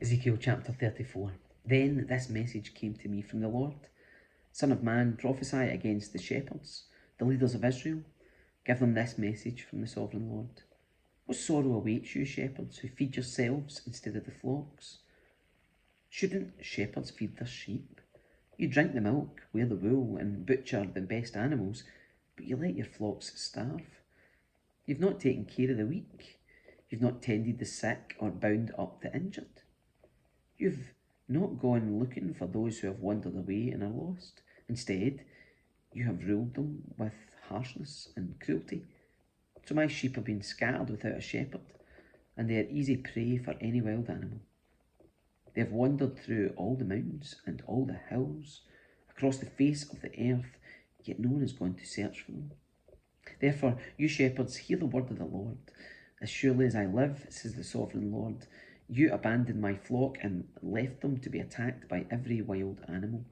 Ezekiel chapter 34. Then this message came to me from the Lord. Son of man, prophesy against the shepherds, the leaders of Israel. Give them this message from the sovereign Lord. What sorrow awaits you, shepherds, who feed yourselves instead of the flocks? Shouldn't shepherds feed their sheep? You drink the milk, wear the wool, and butcher the best animals, but you let your flocks starve. You've not taken care of the weak. You've not tended the sick or bound up the injured. You've not gone looking for those who have wandered away and are lost. Instead, you have ruled them with harshness and cruelty. So my sheep have been scattered without a shepherd, and they are easy prey for any wild animal. They have wandered through all the mountains and all the hills, across the face of the earth, yet no one has gone to search for them. Therefore, you shepherds, hear the word of the Lord. As surely as I live, says the sovereign Lord, you abandoned my flock and left them to be attacked by every wild animal.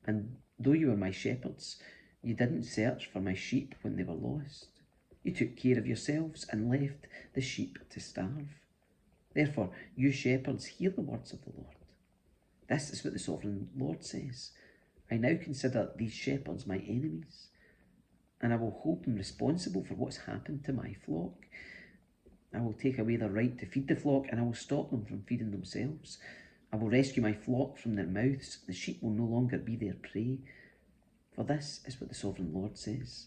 And though you were my shepherds, you didn't search for my sheep when they were lost. You took care of yourselves and left the sheep to starve. Therefore, you shepherds, hear the words of the Lord. This is what the sovereign Lord says. I now consider these shepherds my enemies, and I will hold them responsible for what's happened to my flock. I will take away their right to feed the flock, and I will stop them from feeding themselves. I will rescue my flock from their mouths. The sheep will no longer be their prey. For this is what the sovereign Lord says.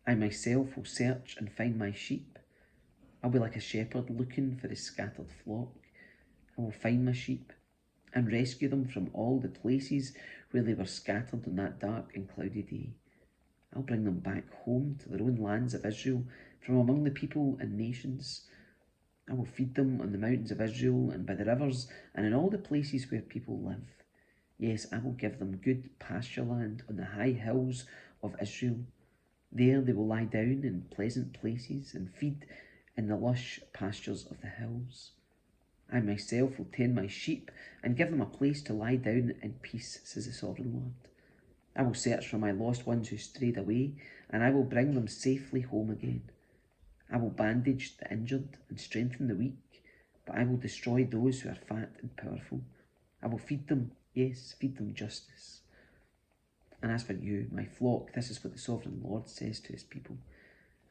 I myself will search and find my sheep. I'll be like a shepherd looking for his scattered flock. I will find my sheep and rescue them from all the places where they were scattered on that dark and cloudy day. I'll bring them back home to their own lands of Israel from among the people and nations. I will feed them on the mountains of Israel and by the rivers and in all the places where people live. Yes, I will give them good pasture land on the high hills of Israel. There they will lie down in pleasant places and feed in the lush pastures of the hills. I myself will tend my sheep and give them a place to lie down in peace, says the sovereign Lord. I will search for my lost ones who strayed away, and I will bring them safely home again. I will bandage the injured and strengthen the weak, but I will destroy those who are fat and powerful. I will feed them, yes, feed them justice. And as for you, my flock, this is what the sovereign Lord says to his people.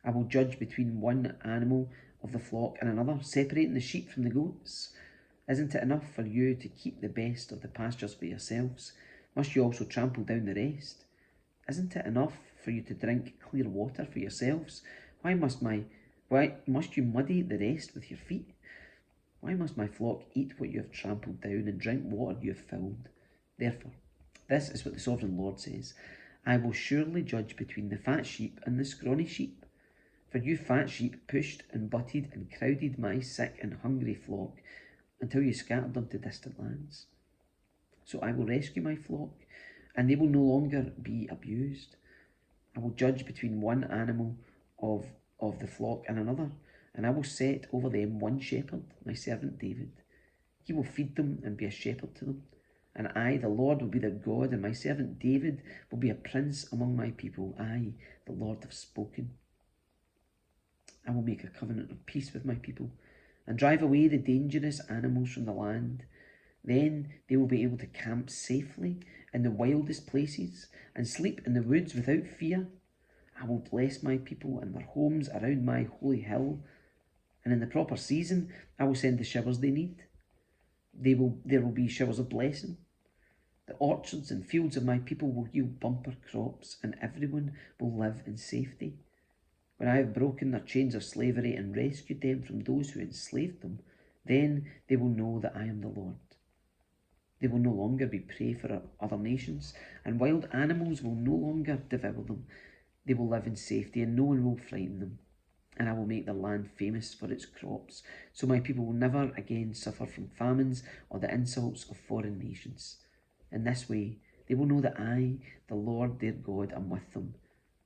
I will judge between one animal of the flock and another, separating the sheep from the goats. Isn't it enough for you to keep the best of the pastures for yourselves? Must you also trample down the rest? Isn't it enough for you to drink clear water for yourselves? Why must you muddy the rest with your feet? Why must my flock eat what you have trampled down and drink water you have filled? Therefore, this is what the sovereign Lord says. I will surely judge between the fat sheep and the scrawny sheep. For you fat sheep pushed and butted and crowded my sick and hungry flock until you scattered them to distant lands. So I will rescue my flock, and they will no longer be abused. I will judge between one animal of the flock and another, and I will set over them one shepherd, my servant David. He will feed them and be a shepherd to them. And I, the Lord, will be their God, and my servant David will be a prince among my people. I, the Lord, have spoken. I will make a covenant of peace with my people and drive away the dangerous animals from the land. Then they will be able to camp safely in the wildest places and sleep in the woods without fear. I will bless my people and their homes around my holy hill, and in the proper season I will send the showers they need. There will be showers of blessing. The orchards and fields of my people will yield bumper crops, and everyone will live in safety. When I have broken their chains of slavery and rescued them from those who enslaved them, then they will know that I am the Lord. They will no longer be prey for other nations, and wild animals will no longer devour them. They will live in safety, and no one will frighten them. And I will make the land famous for its crops, so my people will never again suffer from famines or the insults of foreign nations. In this way, they will know that I, the Lord their God, am with them,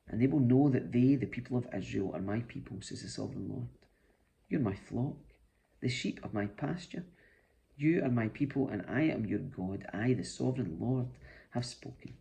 and they will know that they, the people of Israel, are my people, says the sovereign Lord. You are my flock, the sheep of my pasture. You are my people, and I am your God. I, the sovereign Lord, have spoken.